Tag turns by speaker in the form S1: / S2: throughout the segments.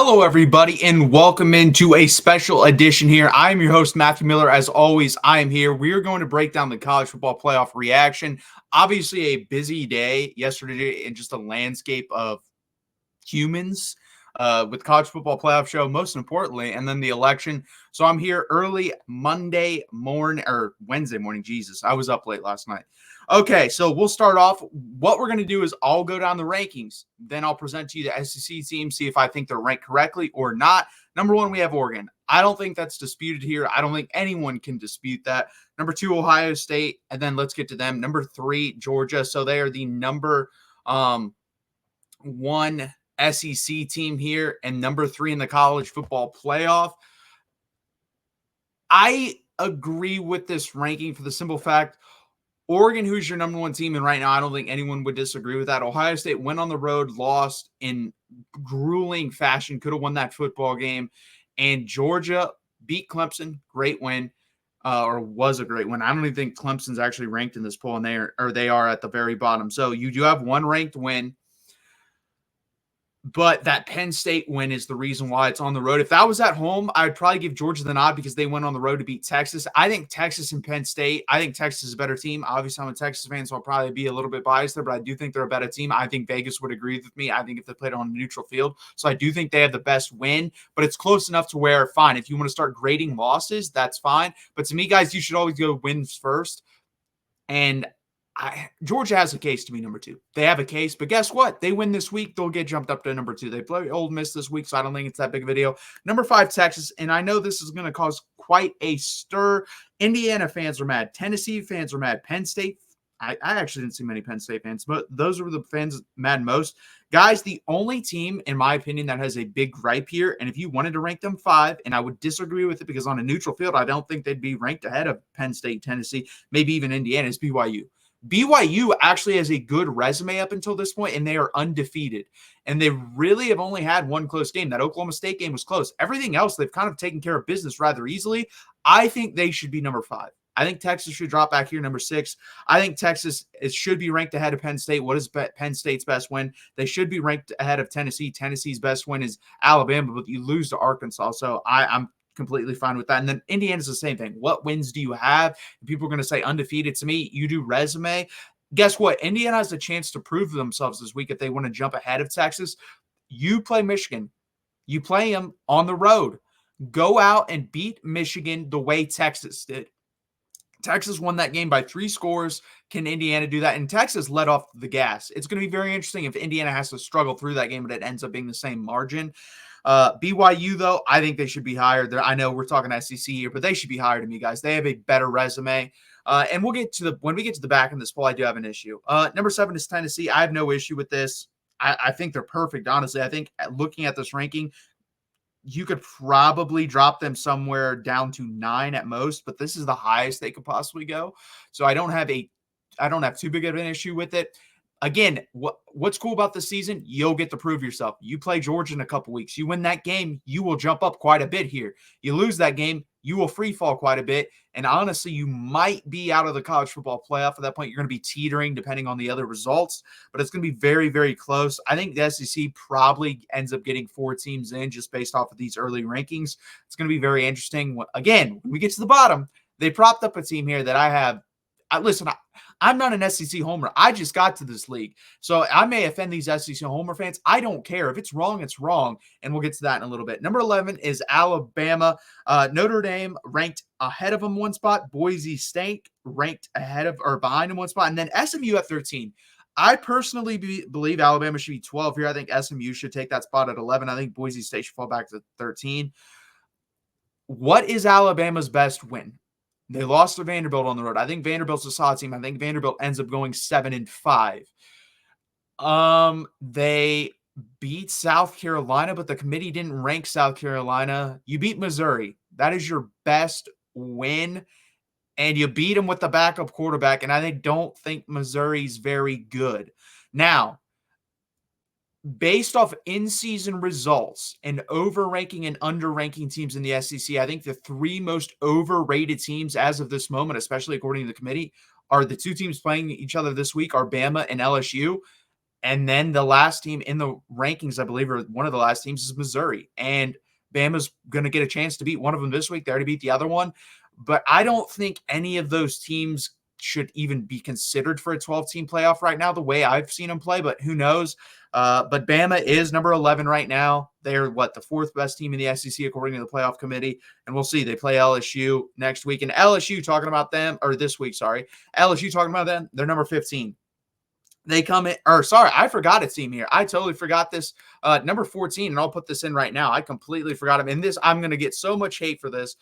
S1: Hello, everybody, and welcome into a special edition here. I am your host, Matthew Miller. As always, I am here. We are going to break down the college football playoff reaction. Obviously, a busy day yesterday in just a landscape of humans with college football playoff show, most importantly, and then the election. So I'm here early Monday morning or Wednesday morning. Jesus, I was up late last night. Okay, so we'll start off. What we're going to do is I'll go down the rankings. Then I'll present to you the SEC team, see if I think they're ranked correctly or not. Number one, we have Oregon. I don't think that's disputed here. I don't think anyone can dispute that. Number two, Ohio State. And then let's get to them. Number three, Georgia. So they are the number one SEC team here and number three in the college football playoff. I agree with this ranking for the simple fact Oregon, who's your number one team, and right now I don't think anyone would disagree with that. Ohio State went on the road, lost in grueling fashion, could have won that football game. And Georgia beat Clemson, great win, or was a great win. I don't even think Clemson's actually ranked in this poll, and they are at the very bottom. So you do have one ranked win. But that Penn State win is the reason why it's on the road. If that was at home, I would probably give Georgia the nod because they went on the road to beat Texas. I think Texas and Penn State, I think Texas is a better team. Obviously, I'm a Texas fan, so I'll probably be a little bit biased there, but I do think they're a better team. I think Vegas would agree with me. I think if they played on a neutral field. So I do think they have the best win, but it's close enough to where, fine, if you want to start grading losses, that's fine. But to me, guys, you should always go wins first. And Georgia has a case to be number two. They have a case, but guess what? They win this week, they'll get jumped up to number two. They play Ole Miss this week, so I don't think it's that big of a deal. Number five, Texas, and I know this is going to cause quite a stir. Indiana fans are mad. Tennessee fans are mad. Penn State, I actually didn't see many Penn State fans, but those were the fans mad most. Guys, the only team, in my opinion, that has a big gripe here, and if you wanted to rank them five, and I would disagree with it because on a neutral field, I don't think they'd be ranked ahead of Penn State, Tennessee, maybe even Indiana, is BYU. BYU actually has a good resume up until this point, and they are undefeated. And they really have only had one close game. That Oklahoma State game was close. Everything else, they've kind of taken care of business rather easily. I think they should be number five. I think Texas should drop back here, number six. I think Texas should be ranked ahead of Penn State. What is Penn State's best win? They should be ranked ahead of Tennessee. Tennessee's best win is Alabama, but you lose to Arkansas. So I'm completely fine with that. And then Indiana's the same thing. What wins do you have? People are going to say undefeated. To me, you do resume. Guess what? Indiana has a chance to prove themselves this week if they want to jump ahead of Texas. You play Michigan. You play them on the road. Go out and beat Michigan the way Texas did. Texas won that game by 3 scores. Can Indiana do that? And Texas let off the gas. It's going to be very interesting if Indiana has to struggle through that game, but it ends up being the same margin. BYU, though, I think they should be higher. I know we're talking SEC here, but they should be higher to me, guys. They have a better resume. And we'll get to when we get to the back in this poll, I do have an issue. Number 7 is Tennessee. I have no issue with this. I think they're perfect, honestly. I think looking at this ranking, you could probably drop them somewhere down to 9 at most, but this is the highest they could possibly go. So I don't have too big of an issue with it. Again, what's cool about this season, you'll get to prove yourself. You play Georgia in a couple weeks. You win that game, you will jump up quite a bit here. You lose that game, you will free fall quite a bit. And honestly, you might be out of the college football playoff at that point. You're going to be teetering depending on the other results, but it's going to be very, very close. I think the SEC probably ends up getting 4 teams in just based off of these early rankings. It's going to be very interesting. Again, when we get to the bottom, they propped up a team here that I have. Listen, I'm not an SEC homer. I just got to this league. So I may offend these SEC homer fans. I don't care. If it's wrong, it's wrong. And we'll get to that in a little bit. Number 11 is Alabama. Notre Dame ranked ahead of them one spot. Boise State ranked ahead of or behind them one spot. And then SMU at 13. I personally believe Alabama should be 12 here. I think SMU should take that spot at 11. I think Boise State should fall back to 13. What is Alabama's best win? They lost to Vanderbilt on the road. I think Vanderbilt's a solid team. I think Vanderbilt ends up going 7-5. They beat South Carolina, but the committee didn't rank South Carolina. You beat Missouri. That is your best win. And you beat them with the backup quarterback. And I don't think Missouri's very good. Now, based off in-season results and over-ranking and under-ranking teams in the SEC, I think the 3 most overrated teams as of this moment, especially according to the committee, are the 2 teams playing each other this week, are Bama and LSU. And then the last team in the rankings, I believe, or one of the last teams is Missouri. And Bama's going to get a chance to beat one of them this week. They already beat the other one. But I don't think any of those teams should even be considered for a 12-team playoff right now, the way I've seen them play. But who knows? But Bama is number 11 right now. They're, the fourth best team in the SEC according to the playoff committee. And we'll see. They play LSU next week. And LSU talking about them, or this week, sorry. LSU talking about them, they're number 15. They come in, or sorry, I forgot a team here. I totally forgot this. Number 14, and I'll put this in right now. I completely forgot him. And this, I'm going to get so much hate for this,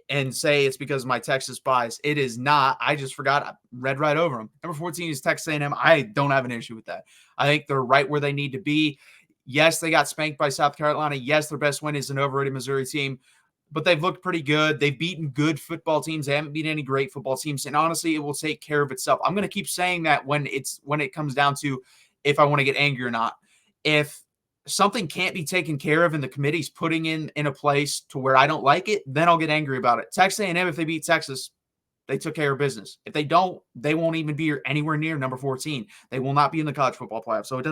S1: and say it's because of my Texas bias. It is not. I just forgot. I read right over them. Number 14 is Texas A&M. I don't have an issue with that. I think they're right where they need to be. Yes, they got spanked by South Carolina. Yes, their best win is an overrated Missouri team, but they've looked pretty good. They've beaten good football teams. They haven't beaten any great football teams. And honestly, it will take care of itself. I'm going to keep saying that when it comes down to if I want to get angry or not. If something can't be taken care of and the committee's putting in a place to where I don't like it, then I'll get angry about it. Texas A&M, if they beat Texas, they took care of business. If they don't, they won't even be anywhere near number 14. They will not be in the college football playoff. So it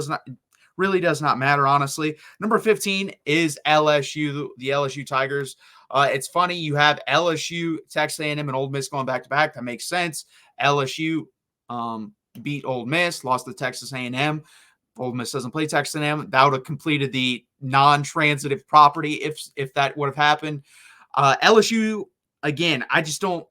S1: really does not matter, honestly. Number 15 is LSU, the LSU Tigers. It's funny, you have LSU, Texas A&M, and Ole Miss going back-to-back. That makes sense. LSU beat Ole Miss, lost to Texas A&M. Ole Miss doesn't play Texas A&M. That would have completed the non-transitive property if that would have happened. LSU, again, I just don't.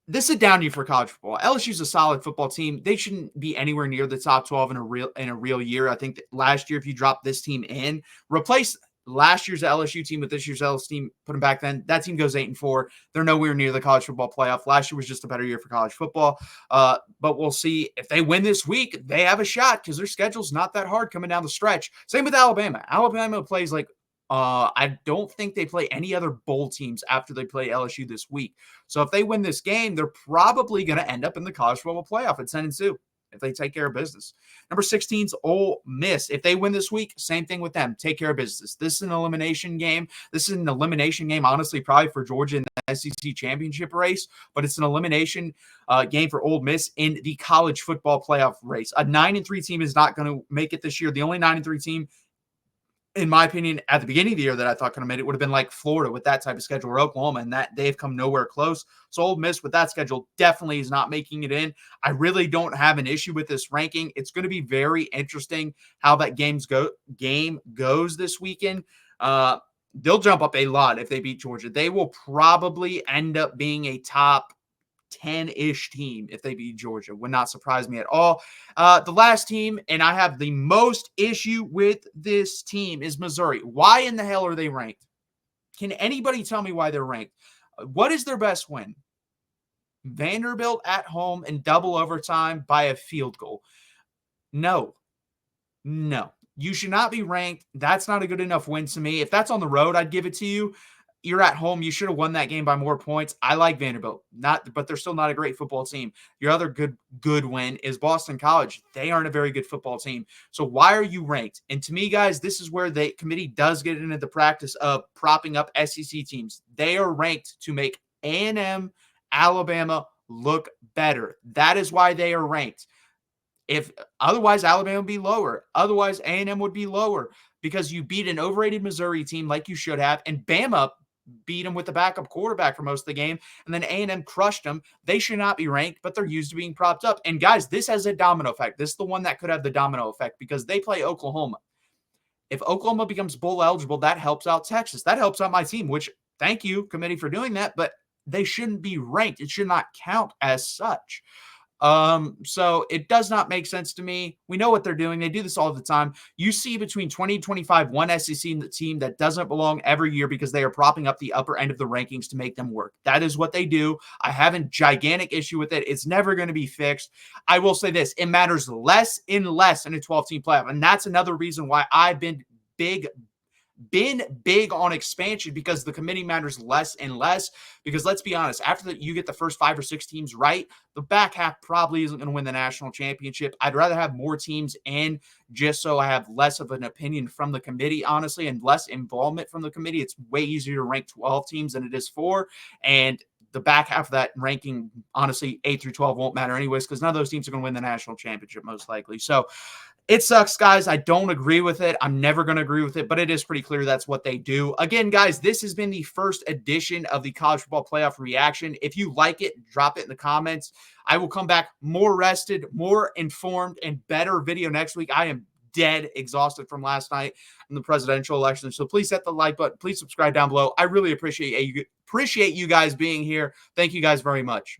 S1: This is a down year for college football. LSU's a solid football team. They shouldn't be anywhere near the top 12 in a real year. I think that last year, if you drop this team in, replace last year's LSU team with this year's LSU team, put them back then, that team goes 8-4. They're nowhere near the college football playoff. Last year was just a better year for college football. But we'll see. If they win this week, they have a shot because their schedule's not that hard coming down the stretch. Same with Alabama. Alabama plays I don't think they play any other bowl teams after they play LSU this week. So if they win this game, they're probably going to end up in the college football playoff at 10-2 if they take care of business. Number 16 is Ole Miss. If they win this week, same thing with them. Take care of business. This is an elimination game. This is an elimination game, honestly, probably for Georgia in the SEC championship race, but it's an elimination game for Ole Miss in the college football playoff race. A 9-3 team is not going to make it this year. The only 9-3 team, in my opinion, at the beginning of the year that I thought could have made it would have been like Florida with that type of schedule, or Oklahoma, and that they've come nowhere close. So Ole Miss with that schedule definitely is not making it in. I really don't have an issue with this ranking. It's going to be very interesting how that game goes this weekend. They'll jump up a lot if they beat Georgia. They will probably end up being a top 10-ish team if they beat Georgia. Would not surprise me at all. The last team, and I have the most issue with this team, is Missouri. Why in the hell are they ranked? Can anybody tell me why they're ranked? What is their best win? Vanderbilt at home in double overtime by a field goal. No. You should not be ranked. That's not a good enough win to me. If that's on the road, I'd give it to you. You're at home. You should have won that game by more points. I like Vanderbilt, but they're still not a great football team. Your other good win is Boston College. They aren't a very good football team. So why are you ranked? And to me, guys, this is where the committee does get into the practice of propping up SEC teams. They are ranked to make A&M, Alabama look better. That is why they are ranked. If otherwise, Alabama would be lower. Otherwise, A&M would be lower because you beat an overrated Missouri team like you should have, and Bama beat them with the backup quarterback for most of the game, and then A&M crushed them. They should not be ranked, but they're used to being propped up. And guys, this has a domino effect. This is the one that could have the domino effect because they play Oklahoma. If Oklahoma becomes bowl eligible, that helps out Texas. That helps out my team, which thank you, committee, for doing that, but they shouldn't be ranked. It should not count as such. So it does not make sense to me. We know what they're doing. They do this all the time. You see between 20 and 25, one SEC team that doesn't belong every year because they are propping up the upper end of the rankings to make them work. That is what they do. I have a gigantic issue with it. It's never going to be fixed. I will say this, it matters less and less in a 12-team playoff. And that's another reason why I've been big on expansion, because the committee matters less and less. Because let's be honest, after you get the first 5 or 6 teams right, the back half probably isn't going to win the national championship. I'd rather have more teams in just so I have less of an opinion from the committee, honestly, and less involvement from the committee. It's way easier to rank 12 teams than it is 4. And the back half of that ranking, honestly, 8 through 12 won't matter anyways, because none of those teams are going to win the national championship most likely. So it sucks, guys. I don't agree with it. I'm never going to agree with it, but it is pretty clear that's what they do. Again, guys, this has been the first edition of the college football playoff reaction. If you like it, drop it in the comments. I will come back more rested, more informed, and better video next week. I am dead exhausted from last night in the presidential election. So please hit the like button. Please subscribe down below. I really appreciate you guys being here. Thank you guys very much.